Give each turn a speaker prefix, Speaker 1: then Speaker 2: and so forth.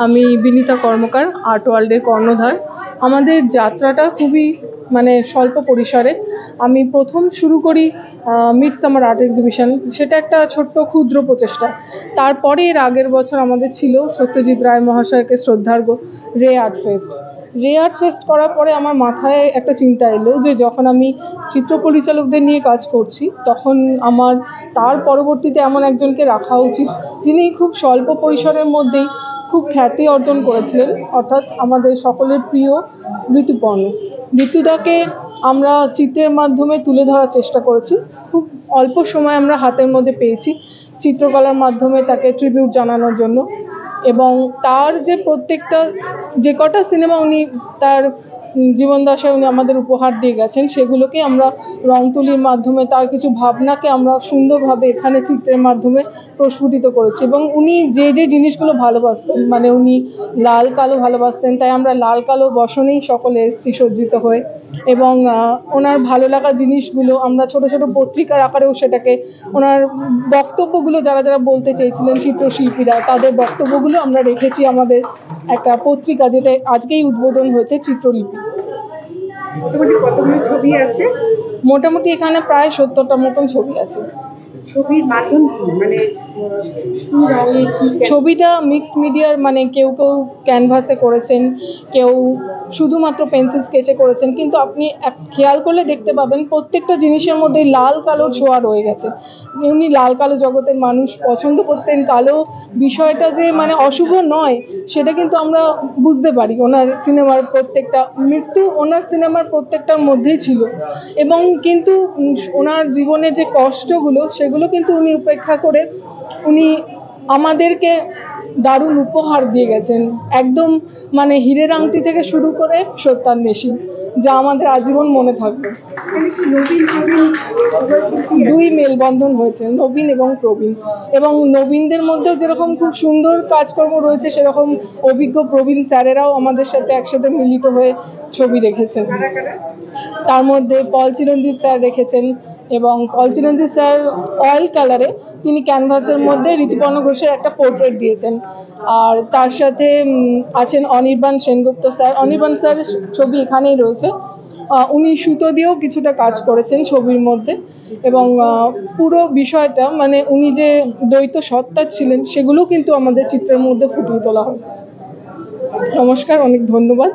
Speaker 1: আমি বিনীতা কর্মকার, আর্ট ওয়ার্ল্ডের কর্ণধার। আমাদের যাত্রাটা খুবই স্বল্প পরিসরে। আমি প্রথম শুরু করি মিডসামার আর্ট এক্সিবিশন, সেটা একটা ছোট্ট ক্ষুদ্র প্রচেষ্টা। তারপরে এর আগের বছর আমাদের ছিল সত্যজিৎ রায় মহাশয়কে শ্রদ্ধার্ঘ্য রে আর্ট ফেস্ট করার পরে আমার মাথায় একটা চিন্তা এলো যে যখন আমি চিত্র পরিচালকদের নিয়ে কাজ করছি তখন আমার তার পরবর্তীতে এমন একজনকে রাখা উচিত যিনি খুব স্বল্প পরিসরের মধ্যেই খুব খ্যাতি অর্জন করেছিলেন, অর্থাৎ আমাদের সকলের প্রিয় ঋতুদাকে আমরা চিত্রের মাধ্যমে তুলে ধরার চেষ্টা করেছি। খুব অল্প সময় আমরা হাতের মধ্যে পেয়েছি চিত্রকলার মাধ্যমে তাকে ট্রিবিউট জানানোর জন্য। এবং তার যে কটা সিনেমা উনি তার জীবনদশায় উনি আমাদের উপহার দিয়ে গেছেন, সেগুলোকে আমরা রং তুলির মাধ্যমে তার কিছু ভাবনাকে আমরা সুন্দরভাবে এখানে চিত্রের মাধ্যমে প্রস্ফুটিত করেছি। এবং উনি যে জিনিসগুলো ভালোবাসতেন, উনি লাল কালো ভালোবাসতেন, তাই আমরা লাল কালো বসনেই সকলে এসেছি সজ্জিত হয়ে। এবং ওনার ভালো লাগা জিনিসগুলো আমরা ছোট ছোট পত্রিকার আকারেও সেটাকে ওনার বক্তব্যগুলো যারা বলতে চেয়েছিলেন চিত্রশিল্পীরা, তাদের বক্তব্যগুলো আমরা রেখেছি আমাদের একটা পত্রিকা, যেটা আজকেই উদ্বোধন হয়েছে, চিত্রলিপি।
Speaker 2: কতগুলো ছবি আছে?
Speaker 1: মোটামুটি এখানে প্রায় 70টার মতন ছবি আছে।
Speaker 2: ছবির মাধ্যম
Speaker 1: ছবিটা মিক্সড মিডিয়ার, কেউ ক্যানভাসে করেছেন, কেউ শুধুমাত্র পেন্সিল স্কেচে করেছেন, কিন্তু আপনি খেয়াল করলে দেখতে পাবেন প্রত্যেকটা জিনিসের মধ্যে লাল কালো ছোঁয়া রয়ে গেছে। উনি লাল কালো জগতের মানুষ, পছন্দ করতেন কালো বিষয়টা যে অশুভ নয় সেটা কিন্তু আমরা বুঝতে পারি। ওনার সিনেমার প্রত্যেকটার মধ্যেই ছিল। এবং কিন্তু ওনার জীবনে যে কষ্টগুলো সেগুলো কিন্তু উনি উপেক্ষা করে উনি আমাদেরকে দারুণ উপহার দিয়ে গেছেন। একদম হীরের আংটি থেকে শুরু করে সত্যান্বেষী, যা আমাদের আজীবন মনে থাকবে। দুই মেলবন্ধন হয়েছে, নবীন এবং প্রবীণ। এবং নবীনদের মধ্যেও যেরকম খুব সুন্দর কাজকর্ম রয়েছে, সেরকম অভিজ্ঞ প্রবীণ স্যারেরাও আমাদের সাথে একসাথে মিলিত হয়ে ছবি রেখেছেন। তার মধ্যে পল চিরঞ্জিত স্যার রেখেছেন, এবং পল চিরঞ্জিত স্যার অয়েল কালারে তিনি ক্যানভাসের মধ্যে ঋতুপর্ণ ঘোষের একটা পোর্ট্রেট দিয়েছেন। আর তার সাথে আছেন অনির্বাণ সেনগুপ্ত স্যার। অনির্বাণ স্যারের ছবি এখানেই রয়েছে। উনি সুতো দিয়েও কিছুটা কাজ করেছেন ছবির মধ্যে। এবং পুরো বিষয়টা উনি যে দ্বৈত সত্তা ছিলেন সেগুলো কিন্তু আমাদের চিত্রের মধ্যে ফুটিয়ে তোলা হয়েছে। নমস্কার, অনেক ধন্যবাদ।